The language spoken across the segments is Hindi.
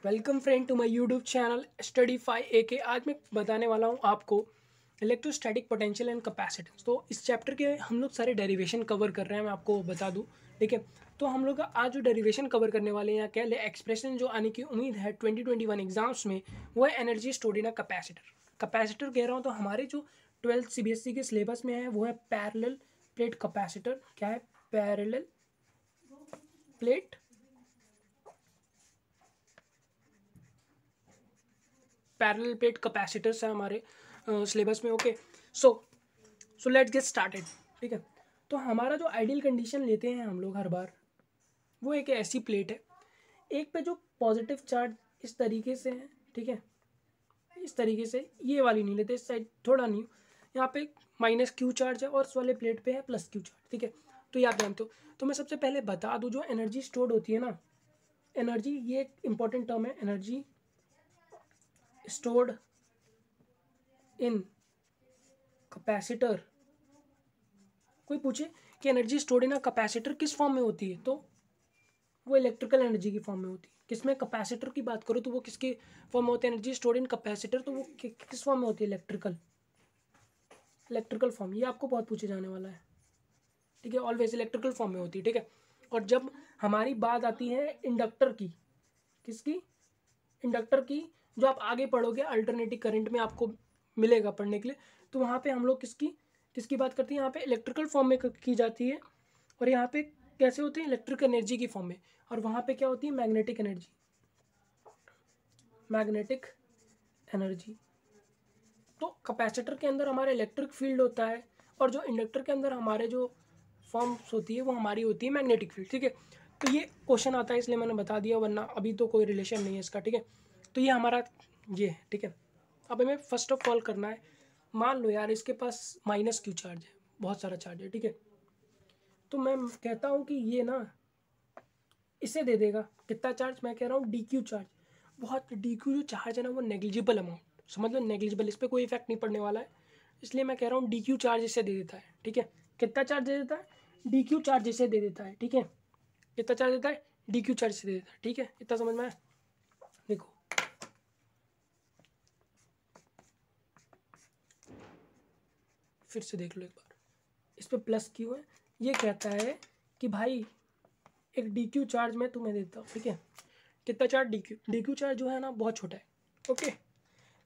Welcome friend to my YouTube channel study 5 AK। आज मैं बताने वाला हूँ आपको इलेक्ट्रोस्टैटिक पोटेंशियल एंड कैपेसिटेंस। तो इस चैप्टर के हम लोग सारे डेरिवेशन कवर कर रहे हैं, मैं आपको बता दूँ। ठीक है, तो हम लोग आज जो डेरिवेशन कवर करने वाले हैं, क्या एक्सप्रेशन जो आने की उम्मीद है 2021 एग्जाम्स में, वो है energy stored in a capacitor. Capacitor कह रहा हूँ तो हमारे जो 12th CBSE के सिलेबस में है वो है पैरेलल प्लेट कैपेसिटर। क्या है? Parallel plate parallel plate capacitors है हमारे सिलेबस में। Okay, so let's get started. ठीक है, तो हमारा जो आइडियल कंडीशन लेते हैं हम लोग हर बार, वो एक ऐसी प्लेट है, एक पे जो पॉजिटिव चार्ज इस तरीके से है। ठीक है, इस तरीके से, ये वाली नहीं लेते, इस साइड थोड़ा नहीं, यहाँ पे -Q चार्ज है और इस वाले प्लेट पे है +Q चार्ज। ठीक है, तो ये आप जानते हो। तो मैं सबसे पहले बता दूँ, जो एनर्जी स्टोर्ड होती है ना, एनर्जी, ये एक इंपॉर्टेंट टर्म है, एनर्जी स्टोर्ड इन कैपेसिटर। कोई पूछे कि energy stored in a capacitor किस फॉर्म में होती है, तो वो इलेक्ट्रिकल एनर्जी की फॉर्म में होती है। किसमें? कैपेसिटर की बात करो तो वो किसके फॉर्म में होती है? एनर्जी स्टोर्ड इन कैपेसिटर, तो वो किस फॉर्म में होती है? Electrical form. ये आपको बहुत पूछे जाने वाला है। ठीक है, ऑलवेज इलेक्ट्रिकल फॉर्म में होती है। ठीक है, और जब हमारी बात आती है इंडक्टर की, किसकी? इंडक्टर की, जो आप आगे पढ़ोगे अल्टरनेटिव करंट में आपको मिलेगा पढ़ने के लिए, तो वहाँ पे हम लोग किसकी किसकी बात करते हैं? यहाँ पे इलेक्ट्रिकल फॉर्म में की जाती है, और यहाँ पे कैसे होती है? इलेक्ट्रिक एनर्जी की फॉर्म में। और वहाँ पे क्या होती है? Magnetic energy. Magnetic energy. तो कैपेसिटर के अंदर हमारा इलेक्ट्रिक फील्ड होता है, और जो इंडक्टर के अंदर हमारे जो फॉर्म्स होती है वो हमारी होती है मैग्नेटिक फील्ड। ठीक है, तो ये क्वेश्चन आता है इसलिए मैंने बता दिया, वरना अभी तो कोई रिलेशन नहीं है इसका। ठीक है, तो ये हमारा ये है। ठीक है, अब हमें फर्स्ट ऑफ ऑल करना है, मान लो यार इसके पास -Q चार्ज है, बहुत सारा चार्ज है। ठीक है, तो मैं कहता हूँ कि ये ना इसे दे देगा कितना चार्ज? मैं कह रहा हूँ DQ चार्ज। बहुत DQ जो चार्ज है ना, वो नेग्लिजिबल अमाउंट, समझ लो नेग्लिजिबल, इस पर कोई इफेक्ट नहीं पड़ने वाला है, इसलिए मैं कह रहा हूँ DQ चार्ज इसे दे देता है। ठीक है, कितना चार्ज दे देता है? DQ चार्ज इसे दे देता है। ठीक है, कितना चार्ज देता है? DQ चार्ज इसे दे देता है। ठीक है, इतना समझ में आया? देखो, फिर से देख लो एक बार, इस पर +Q है। ये कहता है कि भाई एक DQ चार्ज मैं तुम्हें देता हूँ। ठीक है, कितना चार्ज? DQ चार्ज जो है ना, बहुत छोटा है। ओके,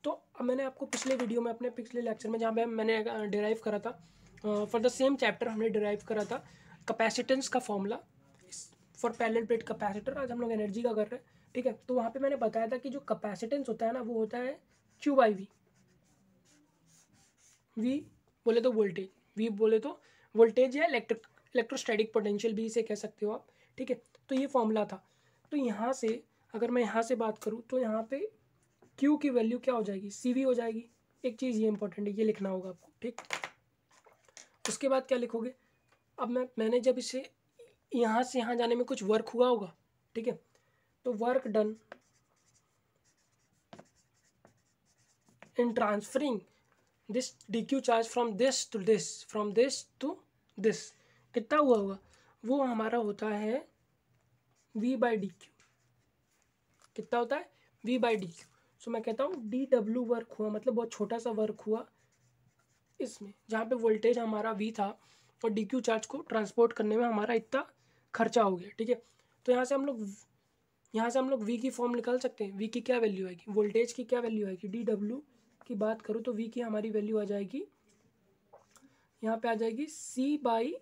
तो अब मैंने आपको पिछले वीडियो में, अपने पिछले लेक्चर में, जहाँ पे मैंने डिराइव करा था फॉर द सेम चैप्टर, हमने डिराइव करा था कैपेसिटेंस का formula for parallel plate capacitor. आज हम लोग एनर्जी का कर रहे हैं। ठीक है, तो वहाँ पे मैंने बताया था कि जो कैपेसिटेंस होता है ना, वो होता है Q/V। V बोले तो वोल्टेज, V बोले तो वोल्टेज या इलेक्ट्रोस्टैटिक पोटेंशियल भी इसे कह सकते हो आप। ठीक है, तो ये फॉर्मूला था। तो यहाँ से अगर मैं यहाँ से बात करूँ तो यहाँ पे Q की वैल्यू क्या हो जाएगी? CV हो जाएगी। एक चीज़ ये इंपॉर्टेंट है, ये लिखना होगा आपको। ठीक, उसके बाद क्या लिखोगे? अब मैंने जब इसे यहाँ से यहाँ जाने में कुछ वर्क हुआ होगा। ठीक है, तो work done in transferring this DQ charge from this to this, from this to this, कितना हुआ होगा? वो हमारा होता है V/DQ। कितना होता है? V/DQ। सो मैं कहता हूँ DW वर्क हुआ, मतलब बहुत छोटा सा वर्क हुआ इसमें, जहाँ पे वोल्टेज हमारा V था और DQ चार्ज को ट्रांसपोर्ट करने में हमारा इतना खर्चा हो गया। ठीक है, तो यहाँ से हम लोग V की फॉर्म निकाल सकते हैं। V की क्या वैल्यू आएगी? वोल्टेज की क्या वैल्यू आएगी? DW की बात करूँ तो V की हमारी वैल्यू आ जाएगी, यहाँ पे आ जाएगी C/Q/C।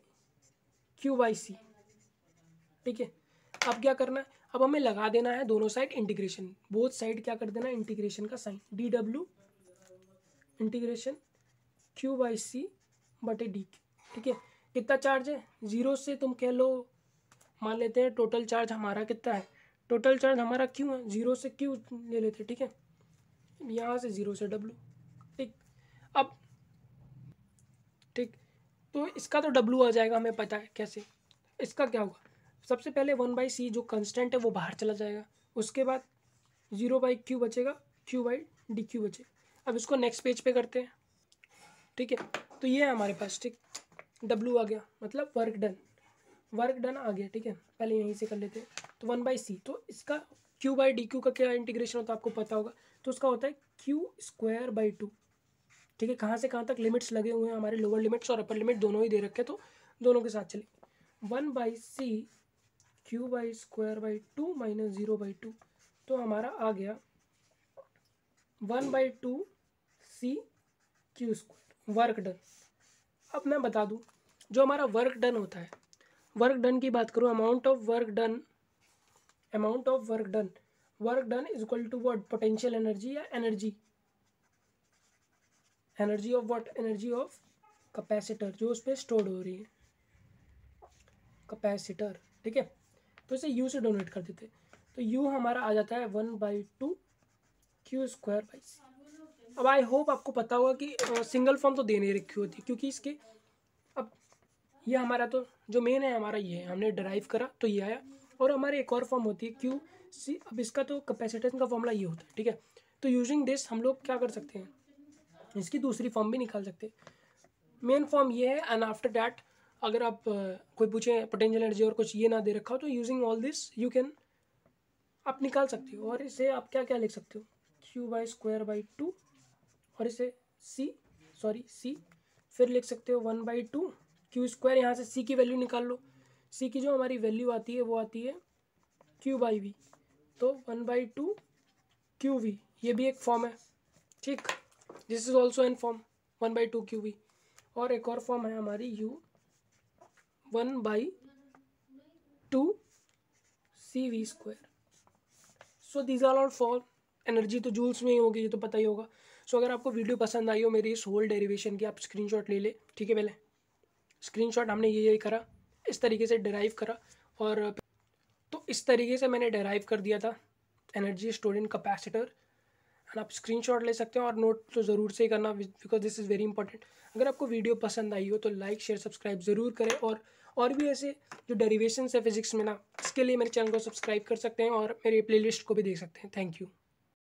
ठीक है, अब क्या करना है? अब हमें लगा देना है दोनों साइड इंटीग्रेशन, बोथ साइड क्या कर देना है? इंटीग्रेशन का साइन, DW इंटीग्रेशन Q/C/DQ। ठीक है, कितना चार्ज है? 0 से तुम कह लो, मान लेते हैं टोटल चार्ज हमारा कितना है? टोटल चार्ज हमारा Q है, 0 से Q ले लेते। ठीक है, यहाँ से 0 से W। ठीक, अब ठीक, तो इसका तो W आ जाएगा, हमें पता है कैसे। इसका क्या होगा? सबसे पहले 1/C जो कंस्टेंट है वो बाहर चला जाएगा, उसके बाद 0/Q बचेगा, Q/DQ बचेगा। अब इसको नेक्स्ट पेज पे करते हैं। ठीक है, तो ये है हमारे पास। ठीक, W आ गया, मतलब वर्क डन आ गया। ठीक है, पहले यहीं से कर लेते हैं। तो 1/C, तो इसका क्यू बाई डी क्यू का क्या इंटीग्रेशन होता है आपको पता होगा, तो उसका होता है Q²/2। ठीक है, कहाँ से कहाँ तक लिमिट्स लगे हुए हैं हमारे, लोअर लिमिट्स और अपर लिमिट दोनों ही दे रखे, तो दोनों के साथ चले। 1/c Q²/2 - 0/2, तो हमारा आ गया 1/2 C² वर्क डन। अब मैं बता दूं जो हमारा वर्क डन होता है, वर्क डन की बात करूं, amount of work done is equal to what, potential energy या energy of what, energy of capacitor जो उस पर स्टोर्ड हो रही है, कैपेसिटर। ठीक है, तो इसे U से डोनेट कर देते, तो U हमारा आ जाता है 1/2 Q²/c। अब आई होप आपको पता होगा कि सिंगल फॉर्म तो दे नहीं रखी होती है, क्योंकि इसके अब ये हमारा तो जो मेन है हमारा ये है, हमने डराइव करा तो ये आया, और हमारी एक और फॉर्म होती है QC। अब इसका तो कैपेसिटेंस का फॉर्मूला ये होता है। ठीक है, तो यूजिंग दिस हम लोग क्या कर सकते हैं, इसकी दूसरी फॉर्म भी निकाल सकते हैं। मेन फॉर्म ये है, एंड आफ्टर दैट अगर आप कोई पूछे पोटेंशियल एनर्जी और कुछ ये ना दे रखा हो, तो using all this you can आप निकाल सकते हो। और इसे आप क्या क्या लिख सकते हो, Q/²/2, और इसे C फिर लिख सकते हो 1/2 Q², यहाँ से C की वैल्यू निकाल लो, C की जो हमारी वैल्यू आती है वो आती है Q/V, तो 1/2 QV, ये भी एक फॉर्म है। ठीक, this is also in form 1/2 QV। और एक और फॉर्म है हमारी U 1/2 CV²। So these are all for energy, तो जूल्स में ही होगी, ये तो पता ही होगा। सो अगर आपको वीडियो पसंद आई हो मेरी इस होल डेरिवेशन की, आप स्क्रीनशॉट ले ले। ठीक है, पहले स्क्रीनशॉट हमने यही करा, इस तरीके से डिराइव करा, और तो इस तरीके से मैंने डिराइव कर दिया था energy stored in capacitor. And आप स्क्रीनशॉट ले सकते हो, और नोट तो ज़रूर से करना, because this is very important. अगर आपको वीडियो पसंद आई हो तो लाइक शेयर सब्सक्राइब ज़रूर करें, और भी ऐसे जो डेरिवेशंस है फिजिक्स में ना, इसके लिए मेरे चैनल को सब्सक्राइब कर सकते हैं और मेरे प्लेलिस्ट को भी देख सकते हैं। Thank you.